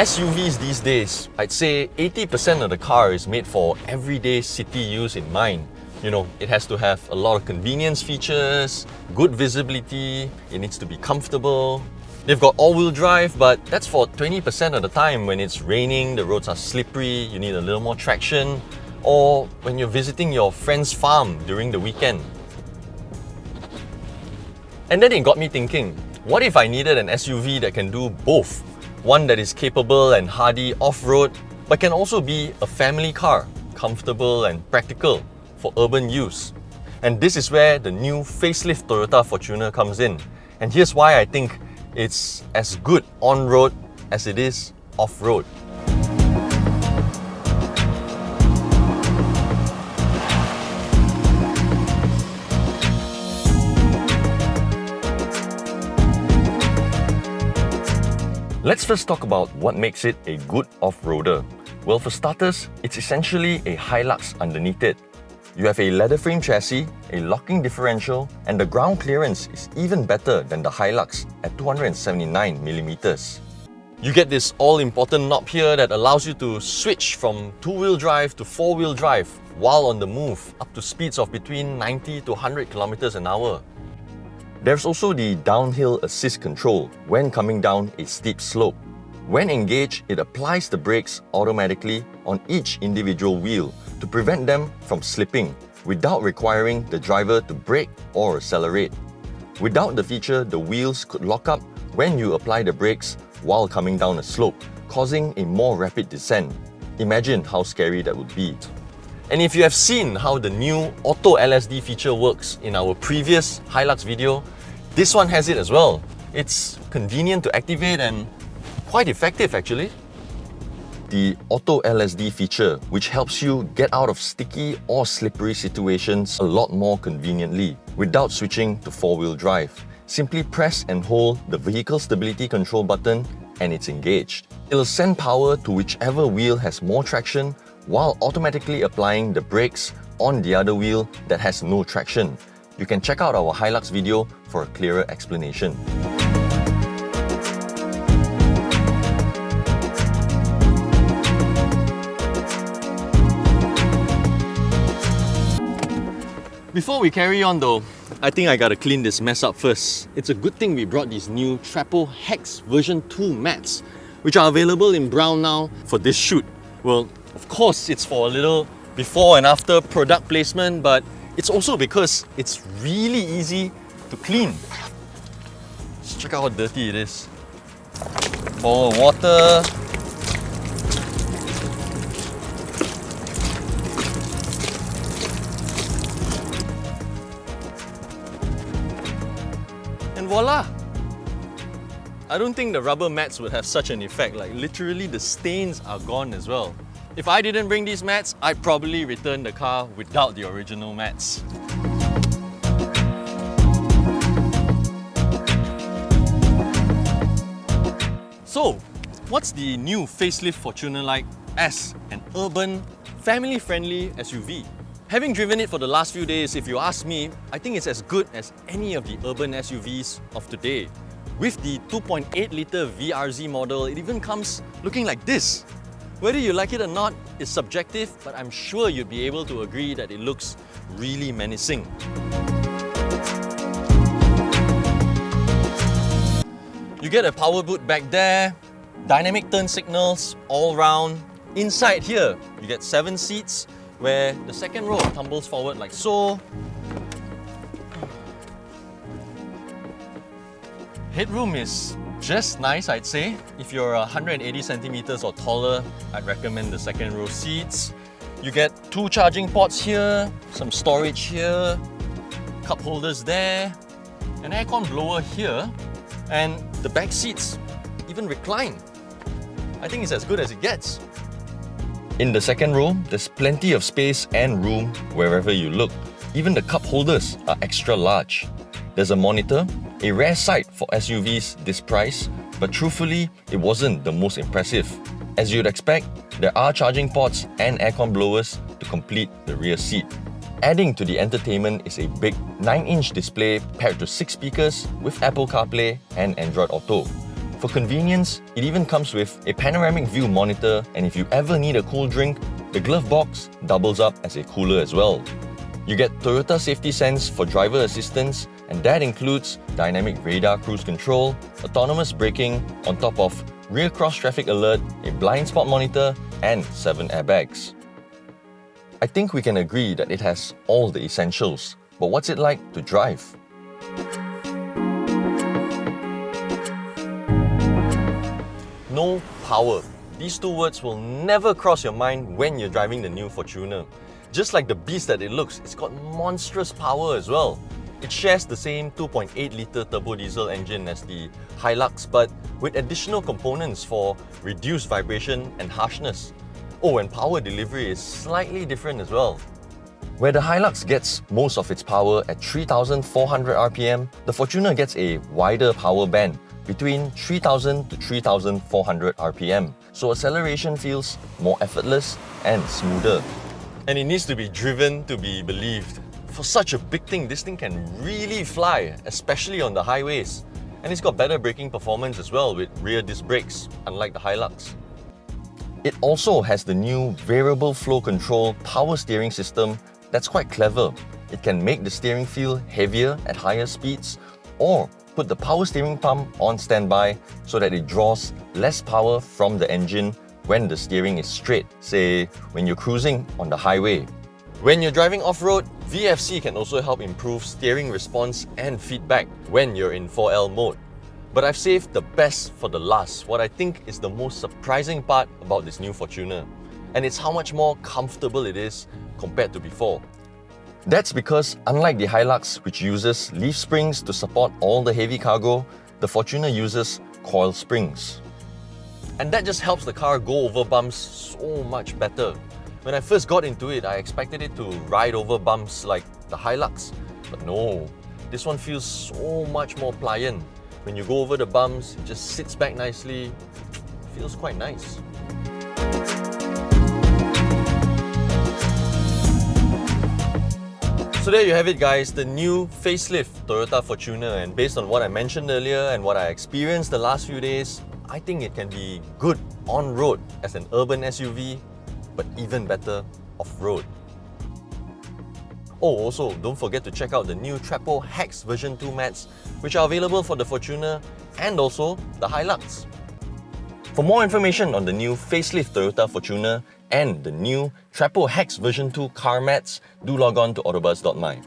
SUVs these days, I'd say 80% of the car is made for everyday city use in mind. You know, it has to have a lot of convenience features, good visibility, it needs to be comfortable. They've got all-wheel drive, but that's for 20% of the time when it's raining, the roads are slippery, you need a little more traction, or when you're visiting your friend's farm during the weekend. And then it got me thinking, what if I needed an SUV that can do both? One that is capable and hardy off-road, but can also be a family car, comfortable and practical for urban use. And this is where the new facelift Toyota Fortuner comes in. And here's why I think it's as good on-road as it is off-road. Let's first talk about what makes it a good off-roader. Well, for starters, it's essentially a Hilux underneath it. You have a leather frame chassis, a locking differential, and the ground clearance is even better than the Hilux at 279mm. You get this all-important knob here that allows you to switch from two-wheel drive to four-wheel drive while on the move, up to speeds of between 90 to 100 kilometers an hour. There's also the downhill assist control when coming down a steep slope. When engaged, it applies the brakes automatically on each individual wheel to prevent them from slipping without requiring the driver to brake or accelerate. Without the feature, the wheels could lock up when you apply the brakes while coming down a slope, causing a more rapid descent. Imagine how scary that would be. And if you have seen how the new Auto LSD feature works in our previous Hilux video, this one has it as well. It's convenient to activate and quite effective actually. The Auto LSD feature, which helps you get out of sticky or slippery situations a lot more conveniently without switching to four-wheel drive. Simply press and hold the vehicle stability control button and it's engaged. It'll send power to whichever wheel has more traction while automatically applying the brakes on the other wheel that has no traction. You can check out our Hilux video for a clearer explanation. Before we carry on though, I think I gotta clean this mess up first. It's a good thing we brought these new Trapo Hex version 2 mats, which are available in brown now for this shoot. Well, of course it's for a little before and after product placement, but it's also because it's really easy to clean. Just check out how dirty it is. Pour water. And voila! I don't think the rubber mats would have such an effect. Like literally the stains are gone as well. If I didn't bring these mats, I'd probably return the car without the original mats. So, what's the new facelift Fortuner like as an urban, family-friendly SUV? Having driven it for the last few days, if you ask me, I think it's as good as any of the urban SUVs of today. With the 2.8-litre VRZ model, it even comes looking like this. Whether you like it or not is subjective, but I'm sure you'd be able to agree that it looks really menacing. You get a power boot back there, dynamic turn signals all round. Inside here, you get 7 seats where the second row tumbles forward like so. Headroom is just nice, I'd say. If you're 180 centimeters or taller, I'd recommend the second row seats. You get 2 charging ports here, some storage here, cup holders there, an aircon blower here, and the back seats even recline. I think it's as good as it gets. In the second row, there's plenty of space and room wherever you look. Even the cup holders are extra large. There's a monitor, a rare sight for SUVs this price, but truthfully, it wasn't the most impressive. As you'd expect, there are charging ports and aircon blowers to complete the rear seat. Adding to the entertainment is a big 9-inch display paired to 6 speakers with Apple CarPlay and Android Auto. For convenience, it even comes with a panoramic view monitor, and if you ever need a cool drink, the glove box doubles up as a cooler as well. You get Toyota Safety Sense for driver assistance, and that includes dynamic radar cruise control, autonomous braking, on top of rear cross traffic alert, a blind spot monitor, and 7 airbags. I think we can agree that it has all the essentials, but what's it like to drive? No power. These two words will never cross your mind when you're driving the new Fortuner. Just like the beast that it looks, it's got monstrous power as well. It shares the same 2.8-litre turbo diesel engine as the Hilux, but with additional components for reduced vibration and harshness. Oh, and power delivery is slightly different as well. Where the Hilux gets most of its power at 3,400 RPM, the Fortuner gets a wider power band between 3,000 to 3,400 RPM, so acceleration feels more effortless and smoother. And it needs to be driven to be believed. For such a big thing, this thing can really fly, especially on the highways. And it's got better braking performance as well with rear disc brakes, unlike the Hilux. It also has the new variable flow control power steering system that's quite clever. It can make the steering feel heavier at higher speeds, or put the power steering pump on standby so that it draws less power from the engine when the steering is straight, say when you're cruising on the highway. When you're driving off-road, VFC can also help improve steering response and feedback when you're in 4L mode. But I've saved the best for the last, what I think is the most surprising part about this new Fortuner, and it's how much more comfortable it is compared to before. That's because unlike the Hilux, which uses leaf springs to support all the heavy cargo, the Fortuner uses coil springs. And that just helps the car go over bumps so much better. When I first got into it, I expected it to ride over bumps like the Hilux, but no, this one feels so much more pliant. When you go over the bumps, it just sits back nicely, it feels quite nice. So there you have it guys, the new facelift Toyota Fortuner, and based on what I mentioned earlier and what I experienced the last few days, I think it can be good on-road as an urban SUV, but even better off-road. Oh, also, don't forget to check out the new Trapo Hex version 2 mats, which are available for the Fortuner and also the Hilux. For more information on the new facelift Toyota Fortuner and the new Trapo Hex version 2 car mats, do log on to AutoBuzz.my.